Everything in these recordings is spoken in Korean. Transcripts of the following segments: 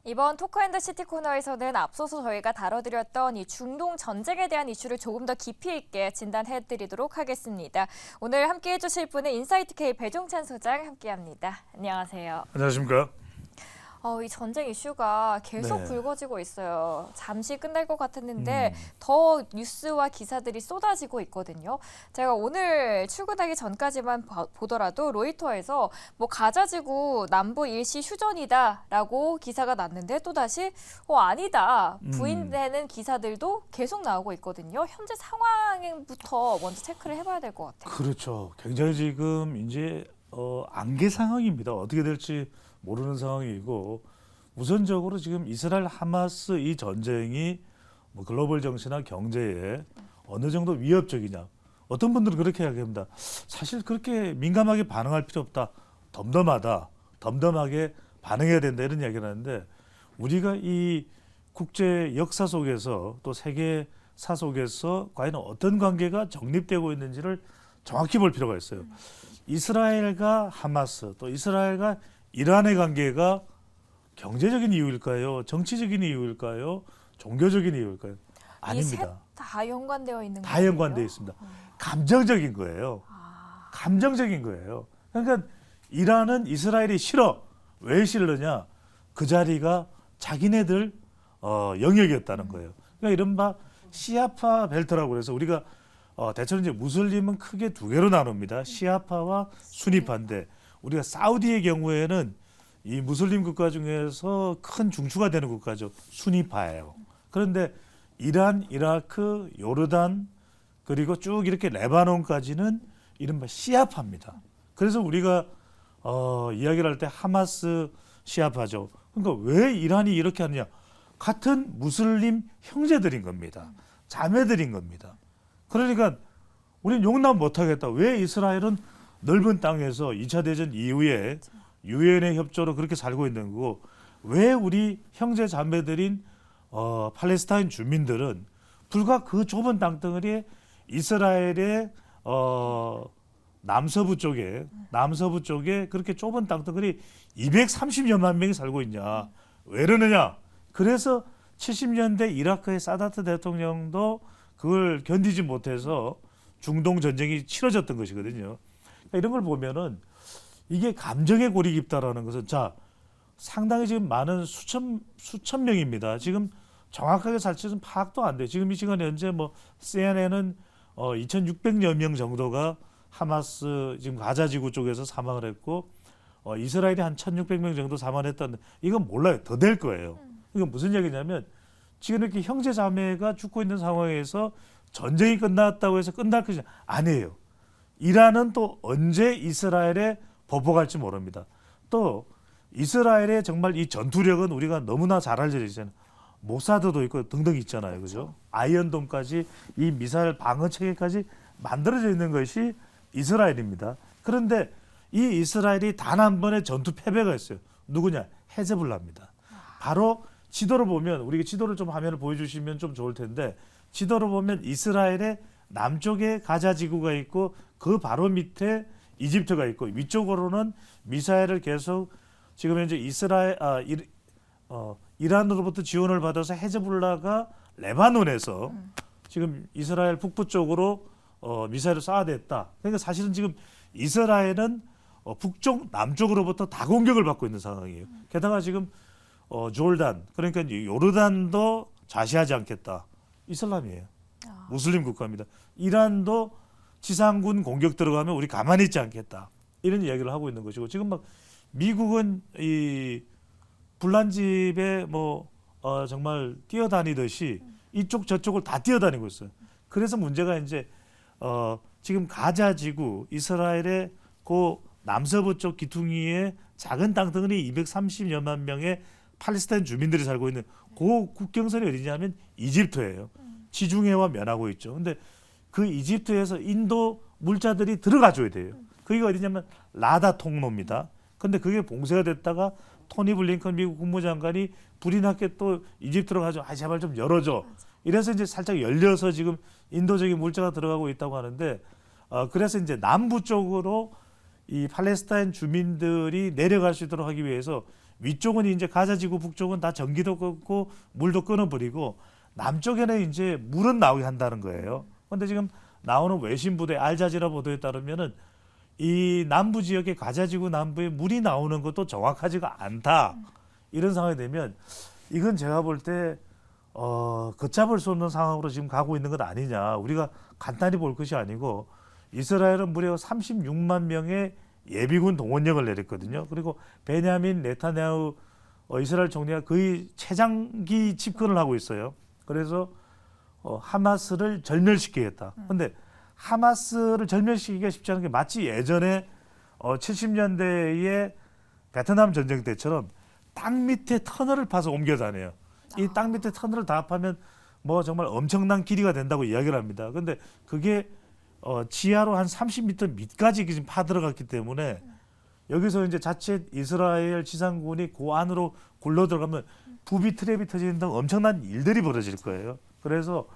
이번 토크앤더시티 코너에서는 앞서서 저희가 다뤄드렸던 이 중동 전쟁에 대한 이슈를 조금 더 깊이 있게 진단해드리도록 하겠습니다. 오늘 함께해 주실 분은 인사이트K 배종찬 소장 함께합니다. 안녕하세요. 안녕하십니까? 이 전쟁 이슈가 계속 네. 불거지고 있어요. 잠시 끝날 것 같았는데 더 뉴스와 기사들이 쏟아지고 있거든요. 제가 오늘 출근하기 전까지만 보더라도 로이터에서 가자지구 남부 일시 휴전이다라고 기사가 났는데 또다시 아니다 부인되는 기사들도 계속 나오고 있거든요. 현재 상황부터 먼저 체크를 해봐야 될 것 같아요. 그렇죠. 굉장히 지금 이제 안개 상황입니다. 어떻게 될지 모르는 상황이고 우선적으로 지금 이스라엘 하마스 이 전쟁이 글로벌 정치나 경제에 어느 정도 위협적이냐. 어떤 분들은 그렇게 이야기합니다. 사실 그렇게 민감하게 반응할 필요 없다. 덤덤하다. 덤덤하게 반응해야 된다. 이런 이야기를 하는데 우리가 이 국제 역사 속에서 또 세계사 속에서 과연 어떤 관계가 정립되고 있는지를 정확히 볼 필요가 있어요. 이스라엘과 하마스 또 이스라엘과 이란의 관계가 경제적인 이유일까요? 정치적인 이유일까요? 종교적인 이유일까요? 아닙니다. 이 셋 다 연관되어 있는 다 거예요? 연관되어 있습니다. 감정적인 거예요. 감정적인 거예요. 그러니까 이란은 이스라엘이 싫어. 왜 싫으냐? 그 자리가 자기네들 영역이었다는 거예요. 그러니까 이른바 시아파 벨트라고 그래서 우리가 대체로 이제 무슬림은 크게 두 개로 나눕니다. 시아파와 수니파인데 우리가 사우디의 경우에는 이 무슬림 국가 중에서 큰 중추가 되는 국가죠. 수니파예요. 그런데 이란, 이라크, 요르단 그리고 쭉 이렇게 레바논까지는 이른바 시아파입니다. 그래서 우리가 이야기를 할 때 하마스 시아파죠. 그러니까 왜 이란이 이렇게 하느냐? 같은 무슬림 형제들인 겁니다. 자매들인 겁니다. 그러니까 우리는 용납 못하겠다. 왜 이스라엘은 넓은 땅에서 2차 대전 이후에 유엔의 협조로 그렇게 살고 있는 거고 왜 우리 형제 자매들인 팔레스타인 주민들은 불과 그 좁은 땅덩어리에 이스라엘의 남서부 쪽에 그렇게 좁은 땅덩어리 230여만 명이 살고 있냐. 왜 이러느냐. 그래서 70년대 이라크의 사다트 대통령도 그걸 견디지 못해서 중동 전쟁이 치러졌던 것이거든요. 그러니까 이런 걸 보면은 이게 감정의 골이 깊다라는 것은 상당히 지금 많은 수천 명입니다. 지금 정확하게 사실은 파악도 안 돼. 지금 이 시간 현재 CNN은 2,600여 명 정도가 하마스 지금 가자지구 쪽에서 사망을 했고 이스라엘이 한 1,600명 정도 사망했다는 이건 몰라요. 더 될 거예요. 이건 무슨 얘기냐면 지금 이렇게 형제 자매가 죽고 있는 상황에서 전쟁이 끝났다고 해서 끝날 것이 아니에요. 이란은 또 언제 이스라엘에 보복할지 모릅니다. 또 이스라엘의 정말 이 전투력은 우리가 너무나 잘 알려져 있잖아요. 모사드도 있고 등등 있잖아요. 그죠? 아이언돔까지 이 미사일 방어 체계까지 만들어져 있는 것이 이스라엘입니다. 그런데 이 이스라엘이 단 한 번의 전투 패배가 있어요. 누구냐? 헤즈볼라입니다. 바로 지도를 보면 우리가 지도를 좀 화면을 보여주시면 좀 좋을 텐데 지도를 보면 이스라엘의 남쪽에 가자 지구가 있고 그 바로 밑에 이집트가 있고 위쪽으로는 미사일을 계속 지금 현재 이란으로부터 지원을 받아서 헤즈볼라가 레바논에서 지금 이스라엘 북부 쪽으로 미사일을 쏴야됐다. 그러니까 사실은 지금 이스라엘은 북쪽 남쪽으로부터 다 공격을 받고 있는 상황이에요. 게다가 지금 조르단 그러니까 요르단도 자시하지 않겠다. 이슬람이에요. 무슬림 국가입니다. 이란도 지상군 공격 들어가면 우리 가만히 있지 않겠다. 이런 이야기를 하고 있는 것이고 지금 미국은 이 불난집에 정말 뛰어다니듯이 이쪽 저쪽을 다 뛰어다니고 있어요. 그래서 문제가 이제 지금 가자 지구 이스라엘의 그 남서부 쪽 기퉁이에 작은 땅덩어리 230여만 명의 팔레스타인 주민들이 살고 있는 그 국경선이 어디냐면 이집트예요. 지중해와 면하고 있죠. 근데 그 이집트에서 인도 물자들이 들어가줘야 돼요. 그게 어디냐면 라다 통로입니다. 근데 그게 봉쇄가 됐다가 토니 블링컨 미국 국무장관이 불이 났게 또 이집트로 가서 제발 좀 열어줘. 이래서 이제 살짝 열려서 지금 인도적인 물자가 들어가고 있다고 하는데 그래서 이제 남부 쪽으로 이 팔레스타인 주민들이 내려갈 수 있도록 하기 위해서 위쪽은 이제 가자지구 북쪽은 다 전기도 끊고 물도 끊어버리고 남쪽에는 이제 물은 나오게 한다는 거예요. 그런데 지금 나오는 외신 부대 알자지라 보도에 따르면은 이 남부 지역의 가자지구 남부에 물이 나오는 것도 정확하지가 않다. 이런 상황이 되면 이건 제가 볼 때 걷잡을 수 없는 상황으로 지금 가고 있는 것 아니냐. 우리가 간단히 볼 것이 아니고 이스라엘은 무려 36만 명의 예비군 동원령을 내렸거든요. 그리고 베냐민 네타냐후 이스라엘 총리가 거의 최장기 집권을 하고 있어요. 그래서 하마스를 절멸시키겠다. 그런데 하마스를 절멸시키기가 쉽지 않은 게 마치 예전에 70년대의 베트남 전쟁 때처럼 땅 밑에 터널을 파서 옮겨 다녀요. 이 땅 밑에 터널을 다 파면 뭐 정말 엄청난 길이가 된다고 이야기를 합니다. 그런데 그게 지하로 한 30m 밑까지 지금 파들어갔기 때문에 여기서 이제 자칫 이스라엘 지상군이 그 안으로 굴러 들어가면 부비 트랩이 터지는 등 엄청난 일들이 벌어질 거예요. 그래서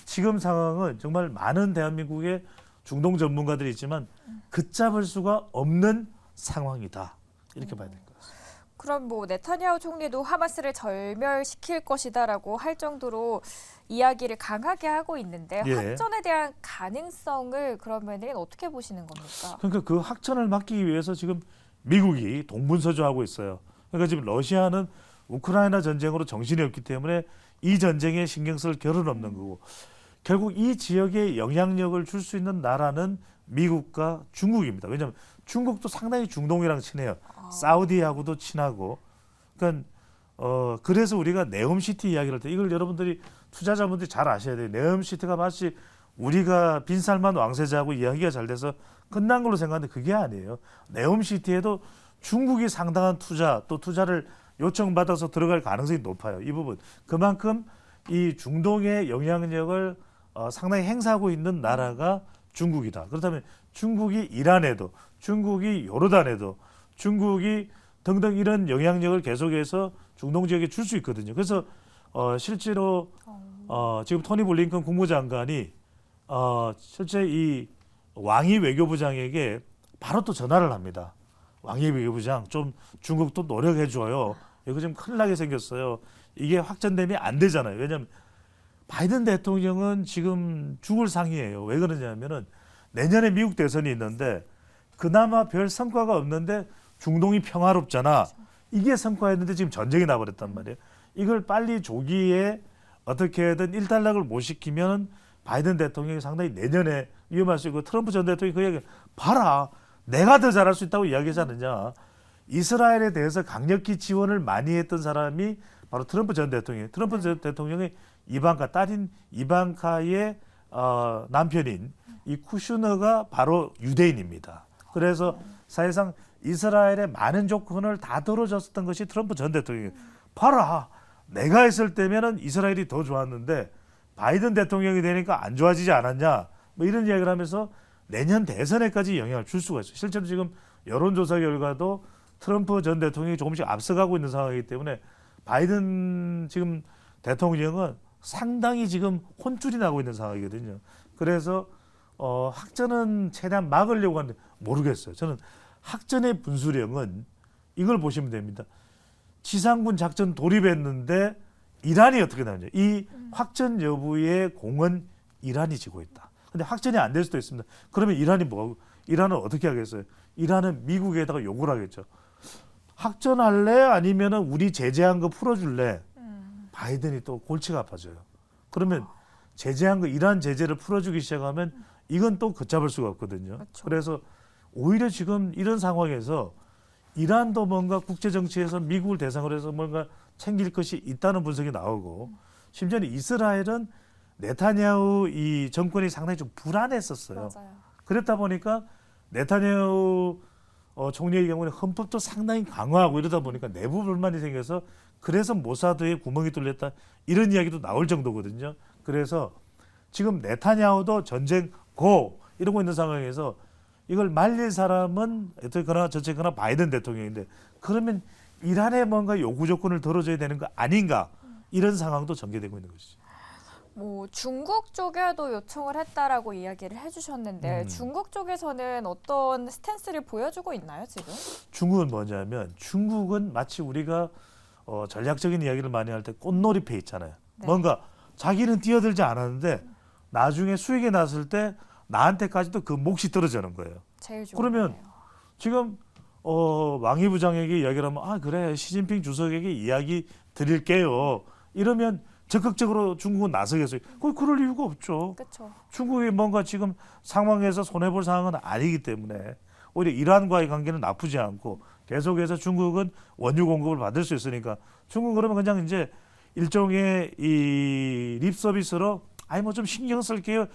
지금 상황은 정말 많은 대한민국의 중동 전문가들이 있지만 걷잡을 수가 없는 상황이다. 이렇게 봐야 될 것 같습니다. 그럼 뭐 네타냐후 총리도 하마스를 절멸시킬 것이다라고 할 정도로 이야기를 강하게 하고 있는데 예. 확전에 대한 가능성을 그러면은 어떻게 보시는 겁니까? 그러니까 그 확전을 막기 위해서 지금 미국이 동분서주하고 있어요. 그러니까 지금 러시아는 우크라이나 전쟁으로 정신이 없기 때문에 이 전쟁에 신경 쓸 겨를 없는 거고 결국 이 지역에 영향력을 줄 수 있는 나라는 미국과 중국입니다. 왜냐하면 중국도 상당히 중동이랑 친해요. 사우디하고도 친하고. 그러니까 그래서 우리가 네옴시티 이야기를 할 때 이걸 여러분들이 투자자분들이 잘 아셔야 돼요. 네옴시티가 마치 우리가 빈살만 왕세자하고 이야기가 잘 돼서 끝난 걸로 생각하는데 그게 아니에요. 네옴시티에도 중국이 상당한 투자 또 투자를 요청받아서 들어갈 가능성이 높아요. 이 부분. 그만큼 이 중동의 영향력을 상당히 행사하고 있는 나라가 중국이다. 그렇다면 중국이 이란에도 중국이 요르단에도 중국이 등등 이런 영향력을 계속해서 중동 지역에 줄 수 있거든요. 그래서 실제로 지금 토니 블링컨 국무장관이 실제 이 왕이 외교부장에게 바로 또 전화를 합니다. 왕이 외교부장 좀 중국도 노력해 줘요. 이거 지금 큰일 나게 생겼어요. 이게 확전되면 안 되잖아요. 왜냐하면 바이든 대통령은 지금 죽을 상이에요. 왜 그러냐면은 내년에 미국 대선이 있는데 그나마 별 성과가 없는데 중동이 평화롭잖아. 이게 성과였는데 지금 전쟁이 나버렸단 말이에요. 이걸 빨리 조기에 어떻게든 일단락을 못 시키면 바이든 대통령이 상당히 내년에 위험할 수 있고 트럼프 전 대통령이 그 얘기 봐라. 내가 더 잘할 수 있다고 이야기하지 않느냐. 이스라엘에 대해서 강력히 지원을 많이 했던 사람이 바로 트럼프 전 대통령이에요. 트럼프 전 대통령의 이방카 딸인 이방카의 남편인 이 쿠슈너가 바로 유대인입니다. 그래서 사실상 이스라엘의 많은 조건을 다 들어줬었던 것이 트럼프 전 대통령이에요. 봐라. 내가 했을 때면은 이스라엘이 더 좋았는데 바이든 대통령이 되니까 안 좋아지지 않았냐. 뭐 이런 이야기를 하면서 내년 대선에까지 영향을 줄 수가 있어요. 실제로 지금 여론조사 결과도 트럼프 전 대통령이 조금씩 앞서가고 있는 상황이기 때문에 바이든 지금 대통령은 상당히 지금 혼쭐이 나고 있는 상황이거든요. 그래서 확전은 최대한 막으려고 하는데 모르겠어요. 저는 확전의 분수령은 이걸 보시면 됩니다. 지상군 작전 돌입했는데 이란이 어떻게 나오냐. 이 확전 여부의 공은 이란이 지고 있다. 근데 확전이 안 될 수도 있습니다. 그러면 이란이 뭐 이란은 어떻게 하겠어요? 이란은 미국에다가 요구를 하겠죠. 확전할래? 아니면은 우리 제재한 거 풀어줄래? 바이든이 또 골치가 아파져요. 그러면 제재한 거 이란 제재를 풀어주기 시작하면 이건 또 걷잡을 수가 없거든요. 그렇죠. 그래서 오히려 지금 이런 상황에서 이란도 뭔가 국제 정치에서 미국을 대상으로 해서 뭔가 챙길 것이 있다는 분석이 나오고 심지어는 이스라엘은 네타냐후 이 정권이 상당히 좀 불안했었어요. 맞아요. 그랬다 보니까 네타냐후 총리의 경우는 헌법도 상당히 강화하고 이러다 보니까 내부 불만이 생겨서 그래서 모사드에 구멍이 뚫렸다 이런 이야기도 나올 정도거든요. 그래서 지금 네타냐후도 전쟁 고 이러고 있는 상황에서 이걸 말릴 사람은 어쨌거나 저쨌거나 바이든 대통령인데 그러면 이란에 뭔가 요구 조건을 들어줘야 되는 거 아닌가 이런 상황도 전개되고 있는 것이죠. 뭐 중국 쪽에도 요청을 했다라고 이야기를 해주셨는데 중국 쪽에서는 어떤 스탠스를 보여주고 있나요 지금? 중국은 뭐냐면 중국은 마치 우리가 전략적인 이야기를 많이 할 때 꽃놀이패 있잖아요. 네. 뭔가 자기는 뛰어들지 않았는데 나중에 수익이 났을 때 나한테까지도 그 몫이 떨어지는 거예요. 제일 좋은 그러면 거예요. 지금 왕이 부장에게 이야기를 하면 아 그래 시진핑 주석에게 이야기 드릴게요. 이러면 적극적으로 중국은 나서겠어요. 그럴 이유가 없죠. 그렇죠. 중국이 뭔가 지금 상황에서 손해볼 상황은 아니기 때문에 오히려 이란과의 관계는 나쁘지 않고 계속해서 중국은 원유 공급을 받을 수 있으니까 중국은 그러면 그냥 이제 일종의 이 립 서비스로 아이 뭐 좀 신경 쓸게요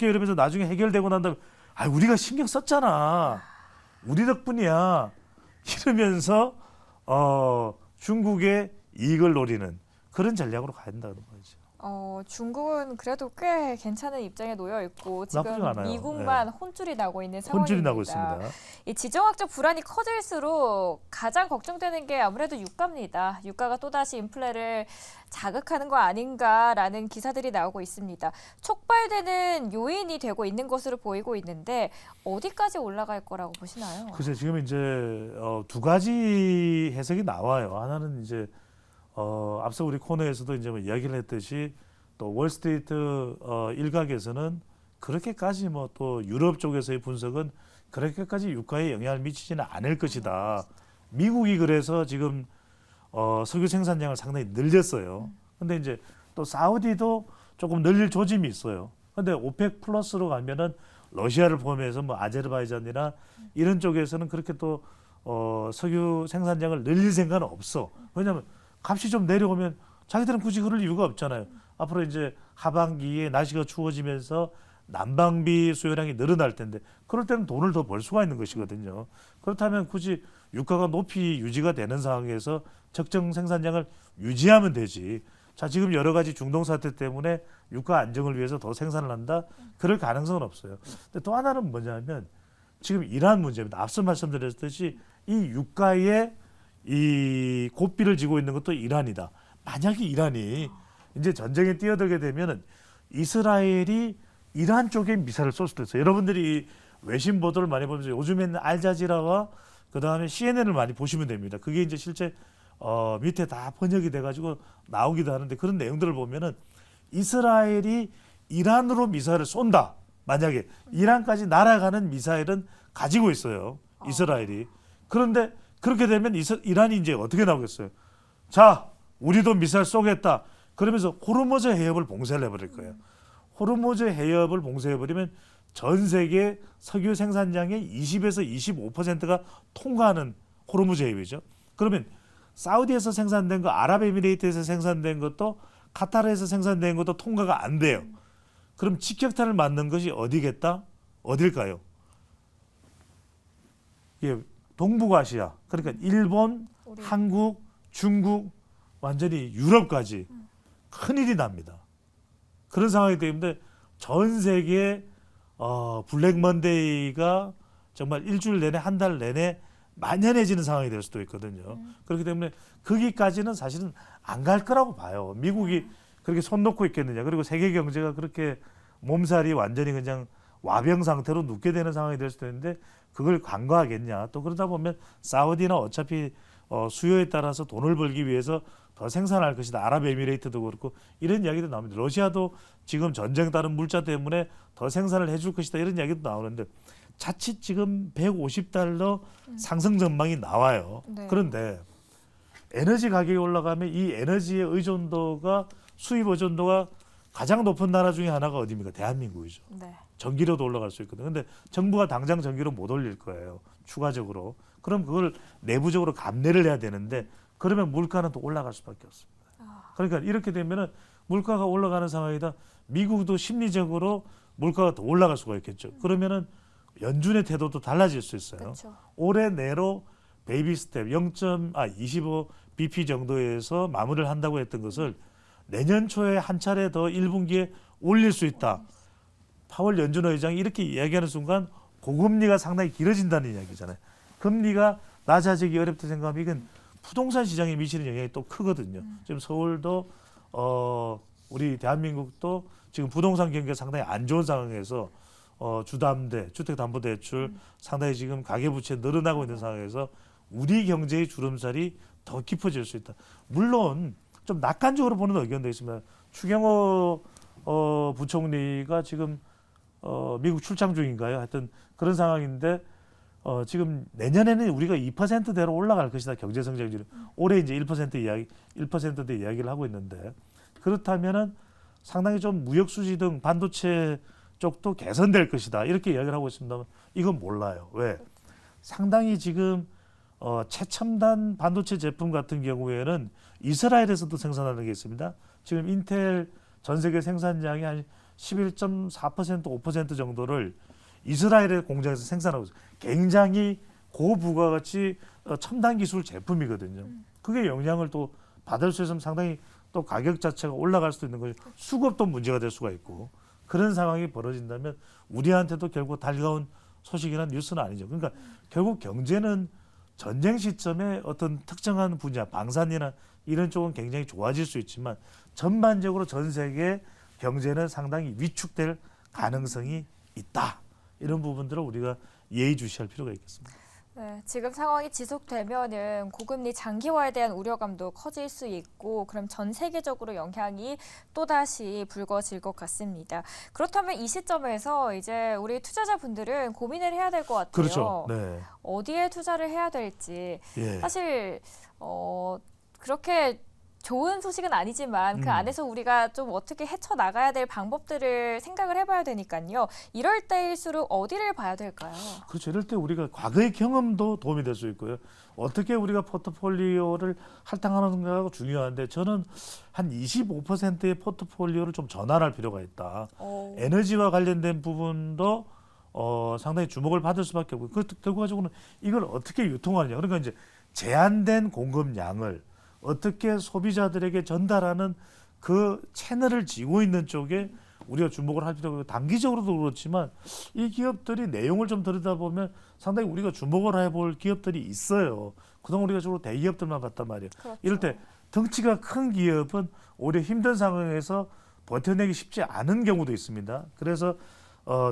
이러면서 나중에 해결되고 난 다음에 아 우리가 신경 썼잖아 우리 덕분이야 이러면서 중국의 이익을 노리는 그런 전략으로 가야 된다는 거죠. 중국은 그래도 꽤 괜찮은 입장에 놓여 있고 지금 나쁘지 않아요. 미국만 혼쭐이 나고 있는 상황입니다. 혼쭐이 나고 있습니다. 이 지정학적 불안이 커질수록 가장 걱정되는 게 아무래도 유가입니다. 유가가 또다시 인플레를 자극하는 거 아닌가라는 기사들이 나오고 있습니다. 촉발되는 요인이 되고 있는 것으로 보이고 있는데 어디까지 올라갈 거라고 보시나요? 글쎄 지금 이제 두 가지 해석이 나와요. 하나는 이제 앞서 우리 코너에서도 이제 뭐 이야기를 했듯이 또 월스트리트 일각에서는 그렇게까지 뭐 또 유럽 쪽에서의 분석은 그렇게까지 유가에 영향을 미치지는 않을 것이다. 미국이 그래서 지금 석유 생산량을 상당히 늘렸어요. 근데 이제 또 사우디도 조금 늘릴 조짐이 있어요. 근데 오펙 플러스로 가면은 러시아를 포함해서 뭐 아제르바이잔이나 이런 쪽에서는 그렇게 또 석유 생산량을 늘릴 생각은 없어. 왜냐하면 값이 좀 내려오면 자기들은 굳이 그럴 이유가 없잖아요. 앞으로 이제 하반기에 날씨가 추워지면서 난방비 수요량이 늘어날 텐데 그럴 때는 돈을 더 벌 수가 있는 것이거든요. 그렇다면 굳이 유가가 높이 유지가 되는 상황에서 적정 생산량을 유지하면 되지. 자 지금 여러 가지 중동 사태 때문에 유가 안정을 위해서 더 생산을 한다? 그럴 가능성은 없어요. 근데 또 하나는 뭐냐면 지금 이란 문제입니다. 앞서 말씀드렸듯이 이 유가에 이 고삐를 쥐고 있는 것도 이란이다. 만약에 이란이 이제 전쟁에 뛰어들게 되면은 이스라엘이 이란 쪽에 미사일을 쏠 수도 있어요. 여러분들이 외신 보도를 많이 보면서 요즘에는 알자지라와 그 다음에 CNN을 많이 보시면 됩니다. 그게 이제 실제 밑에 다 번역이 돼가지고 나오기도 하는데 그런 내용들을 보면은 이스라엘이 이란으로 미사일을 쏜다. 만약에 이란까지 날아가는 미사일은 가지고 있어요. 이스라엘이. 그런데 그렇게 되면 이란이 이제 어떻게 나오겠어요? 자, 우리도 미사일 쏘겠다. 그러면서 호르무즈 해협을 봉쇄를 해버릴 거예요. 호르무즈 해협을 봉쇄해버리면 전 세계 석유 생산량의 20에서 25%가 통과하는 호르무즈 해협이죠. 그러면 사우디에서 생산된 거, 아랍에미레이트에서 생산된 것도 카타르에서 생산된 것도 통과가 안 돼요. 그럼 직격탄을 맞는 것이 어디겠다? 어딜까요? 예, 동북아시아. 그러니까 일본, 한국, 중국, 완전히 유럽까지 큰일이 납니다. 그런 상황이기 때문에 전 세계 블랙 먼데이가 정말 일주일 내내 한 달 내내 만연해지는 상황이 될 수도 있거든요. 그렇기 때문에 거기까지는 사실은 안 갈 거라고 봐요. 미국이 그렇게 손 놓고 있겠느냐. 그리고 세계 경제가 그렇게 몸살이 완전히 그냥 와병 상태로 눕게 되는 상황이 될 수도 있는데 그걸 간과하겠냐. 또 그러다 보면 사우디는 어차피 수요에 따라서 돈을 벌기 위해서 더 생산할 것이다. 아랍에미레이트도 그렇고 이런 이야기도 나옵니다. 러시아도 지금 전쟁 따른 물자 때문에 더 생산을 해줄 것이다. 이런 이야기도 나오는데 자칫 지금 150달러 상승 전망이 나와요. 네. 그런데 에너지 가격이 올라가면 이 에너지의 의존도가 수입 의존도가 가장 높은 나라 중에 하나가 어디입니까? 대한민국이죠. 네. 전기료도 올라갈 수 있거든요. 근데 정부가 당장 전기료 못 올릴 거예요. 추가적으로. 그럼 그걸 내부적으로 감내를 해야 되는데 그러면 물가는 또 올라갈 수밖에 없습니다. 그러니까 이렇게 되면은 물가가 올라가는 상황이다. 미국도 심리적으로 물가가 더 올라갈 수가 있겠죠. 그러면은 연준의 태도도 달라질 수 있어요. 그렇죠. 올해 내로 베이비 스텝 25 BP 정도에서 마무리를 한다고 했던 것을 내년 초에 한 차례 더 1분기에 올릴 수 있다. 파월 연준 의장이 이렇게 이야기하는 순간 고금리가 상당히 길어진다는 이야기잖아요. 금리가 낮아지기 어렵다 생각하면 이건 부동산 시장에 미치는 영향이 또 크거든요. 지금 서울도 우리 대한민국도 지금 부동산 경기가 상당히 안 좋은 상황에서 주담대, 주택담보대출 상당히 지금 가계부채 늘어나고 있는 상황에서 우리 경제의 주름살이 더 깊어질 수 있다. 물론 좀 낙관적으로 보는 의견도 있습니다. 추경호 부총리가 지금 미국 출장 중인가요? 하여튼 그런 상황인데 지금 내년에는 우리가 2%대로 올라갈 것이다. 경제 성장률이 올해 이제 1%대 이야기를 하고 있는데 그렇다면은 상당히 좀 무역 수지 등 반도체 쪽도 개선될 것이다. 이렇게 이야기를 하고 있습니다만 이건 몰라요. 왜? 상당히 지금 최첨단 반도체 제품 같은 경우에는 이스라엘에서도 생산하는 게 있습니다. 지금 인텔 전 세계 생산량이 한 11.4% 5% 정도를 이스라엘의 공장에서 생산하고 있어요. 굉장히 고부가가치 첨단 기술 제품이거든요. 그게 영향을 또 받을 수 있으면 상당히 또 가격 자체가 올라갈 수도 있는 거죠. 수급도 문제가 될 수가 있고 그런 상황이 벌어진다면 우리한테도 결국 달가운 소식이나 뉴스는 아니죠. 그러니까 결국 경제는 전쟁 시점에 어떤 특정한 분야, 방산이나 이런 쪽은 굉장히 좋아질 수 있지만 전반적으로 전 세계 경제는 상당히 위축될 가능성이 있다. 이런 부분들을 우리가 예의주시할 필요가 있겠습니다. 네, 지금 상황이 지속되면은 고금리 장기화에 대한 우려감도 커질 수 있고 그럼 전 세계적으로 영향이 또다시 불거질 것 같습니다. 그렇다면 이 시점에서 이제 우리 투자자분들은 고민을 해야 될 것 같아요. 그렇죠. 네. 어디에 투자를 해야 될지. 예. 사실 그렇게 좋은 소식은 아니지만 그 안에서 우리가 좀 어떻게 헤쳐나가야 될 방법들을 생각을 해봐야 되니까요. 이럴 때일수록 어디를 봐야 될까요? 그렇죠. 이럴 때 우리가 과거의 경험도 도움이 될 수 있고요. 어떻게 우리가 포트폴리오를 할당하는가가 중요한데 저는 한 25%의 포트폴리오를 좀 전환할 필요가 있다. 에너지와 관련된 부분도 상당히 주목을 받을 수밖에 없고 그 결과적으로는 이걸 어떻게 유통하느냐. 그러니까 이제 제한된 공급량을 어떻게 소비자들에게 전달하는 그 채널을 쥐고 있는 쪽에 우리가 주목을 할 필요가 있고 단기적으로도 그렇지만 이 기업들이 내용을 좀 들여다보면 상당히 우리가 주목을 해볼 기업들이 있어요. 그동안 우리가 주로 대기업들만 봤단 말이에요. 그렇죠. 이럴 때 덩치가 큰 기업은 오히려 힘든 상황에서 버텨내기 쉽지 않은 경우도 있습니다. 그래서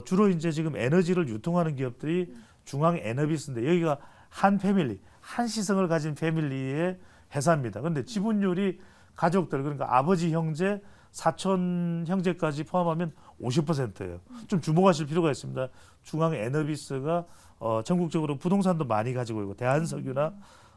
주로 이제 지금 에너지를 유통하는 기업들이 중앙 에너비스인데 여기가 한 패밀리, 한 시성을 가진 패밀리의 회사입니다. 그런데 지분율이 가족들 그러니까 아버지 형제, 사촌 형제까지 포함하면 50%예요. 좀 주목하실 필요가 있습니다. 중앙 에너비스가 전국적으로 부동산도 많이 가지고 있고 대한석유나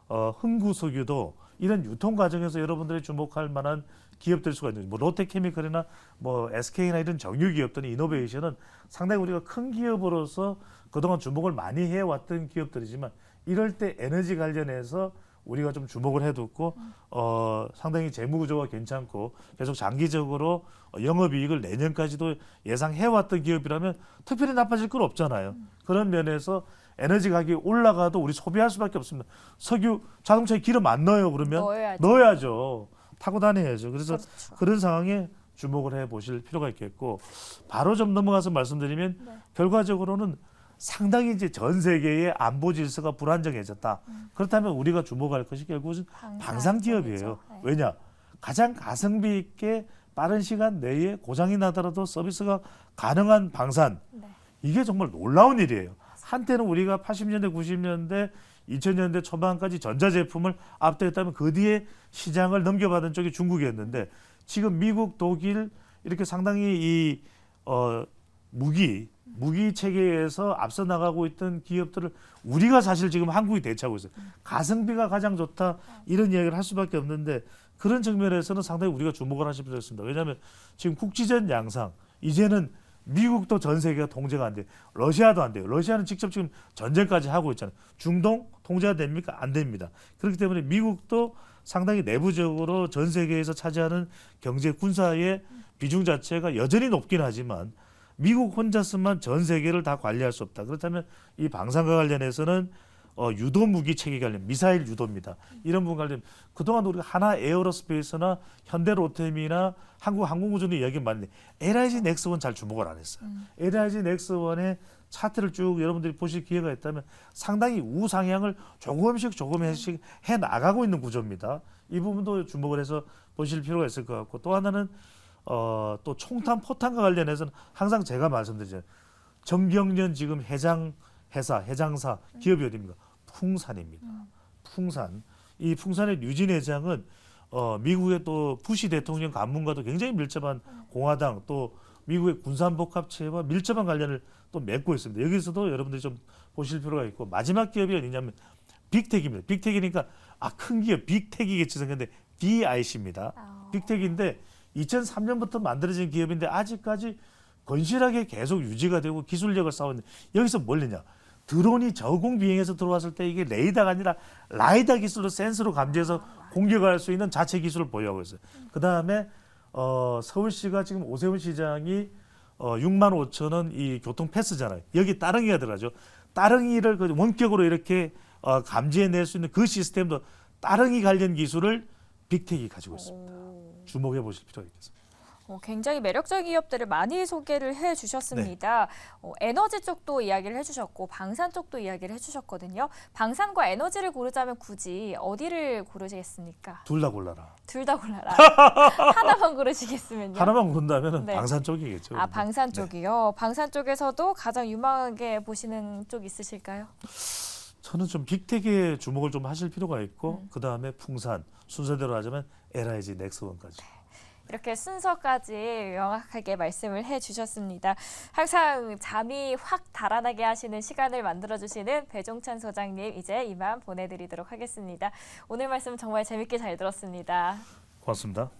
흥구석유도 이런 유통 과정에서 여러분들이 주목할 만한 기업될 수가 있는 뭐 롯데케미컬이나 뭐 SK나 이런 정유 기업들은 이노베이션은 상당히 우리가 큰 기업으로서 그동안 주목을 많이 해왔던 기업들이지만 이럴 때 에너지 관련해서 우리가 좀 주목을 해뒀고 상당히 재무 구조가 괜찮고 계속 장기적으로 영업이익을 내년까지도 예상해왔던 기업이라면 특별히 나빠질 건 없잖아요. 그런 면에서 에너지 가격이 올라가도 우리 소비할 수밖에 없습니다. 석유, 자동차에 기름 안 넣어요 그러면 넣어야죠. 타고 다녀야죠. 그래서 그렇죠. 그런 상황에 주목을 해보실 필요가 있겠고 바로 좀 넘어가서 말씀드리면 결과적으로는 상당히 이제 전 세계의 안보 질서가 불안정해졌다. 그렇다면 우리가 주목할 것이 결국은 방산 기업이에요. 네. 왜냐? 가장 가성비 있게 빠른 시간 내에 고장이 나더라도 서비스가 가능한 방산. 네. 이게 정말 놀라운 일이에요. 한때는 우리가 80년대, 90년대, 2000년대 초반까지 전자제품을 압도했다면 그 뒤에 시장을 넘겨받은 쪽이 중국이었는데 지금 미국, 독일 이렇게 상당히 이 무기 체계에서 앞서 나가고 있던 기업들을 우리가 사실 지금 한국이 대체하고 있어요. 가성비가 가장 좋다 이런 이야기를 할 수밖에 없는데 그런 측면에서는 상당히 우리가 주목을 하실 필요가 있습니다. 왜냐하면 지금 국지전 양상 이제는 미국도 전 세계가 통제가 안 돼요. 러시아도 안 돼요. 러시아는 직접 지금 전쟁까지 하고 있잖아요. 중동 통제가 됩니까? 안 됩니다. 그렇기 때문에 미국도 상당히 내부적으로 전 세계에서 차지하는 경제 군사의 비중 자체가 여전히 높긴 하지만 미국 혼자서만 전 세계를 다 관리할 수 없다. 그렇다면 이 방산과 관련해서는 유도 무기 체계 관련, 미사일 유도입니다. 이런 부분 관련 그동안 우리가 하나 에어로스페이스나 현대로템이나 한국항공우주도 이야기 많은데 LIG 넥스원 잘 주목을 안 했어요. LIG 넥스원의 차트를 쭉 여러분들이 보실 기회가 있다면 상당히 우상향을 조금씩 해 나가고 있는 구조입니다. 이 부분도 주목을 해서 보실 필요가 있을 것 같고 또 하나는 또 총탄 포탄과 관련해서는 항상 제가 말씀드리잖아요. 정경련 지금 해장사 기업이 어디입니까? 풍산입니다. 풍산. 이 풍산의 류진 회장은 미국의 또 부시 대통령 간문과도 굉장히 밀접한 공화당 또 미국의 군산복합체와 밀접한 관련을 또 맺고 있습니다. 여기서도 여러분들이 좀 보실 필요가 있고 마지막 기업이 어디냐면 빅텍입니다. 빅텍이니까 큰 기업 빅텍이겠지 생각했는데 DIC입니다. 빅텍인데 2003년부터 만들어진 기업인데 아직까지 건실하게 계속 유지가 되고 기술력을 쌓았는데 여기서 뭘 내냐? 드론이 저공 비행에서 들어왔을 때 이게 레이더가 아니라 라이더 기술로 센서로 감지해서 공격할 수 있는 자체 기술을 보유하고 있어요. 그 다음에 서울시가 지금 오세훈 시장이 6만 5천 원 이 교통 패스잖아요. 여기 따릉이가 들어가죠. 따릉이를 그 원격으로 이렇게 감지해낼 수 있는 그 시스템도 따릉이 관련 기술을 빅텍이 가지고 있습니다. 주목해 보실 필요가 있겠습니다. 굉장히 매력적인 기업들을 많이 소개를 해주셨습니다. 에너지 쪽도 이야기를 해주셨고 방산 쪽도 이야기를 해주셨거든요. 방산과 에너지를 고르자면 굳이 어디를 고르시겠습니까? 둘 다 골라라. 둘 다 골라라. 하나만 고르시겠으면요? 하나만 고른다면 네. 방산 쪽이겠죠. 방산 쪽이요. 방산 쪽에서도 가장 유망하게 보시는 쪽 있으실까요? 저는 좀 빅텍에 주목을 좀 하실 필요가 있고 그 다음에 풍산 순서대로 하자면 LIG 넥스원까지. 이렇게 순서까지 명확하게 말씀을 해주셨습니다. 항상 잠이 확 달아나게 하시는 시간을 만들어주시는 배종찬 소장님 이제 이만 보내드리도록 하겠습니다. 오늘 말씀 정말 재밌게 잘 들었습니다. 고맙습니다.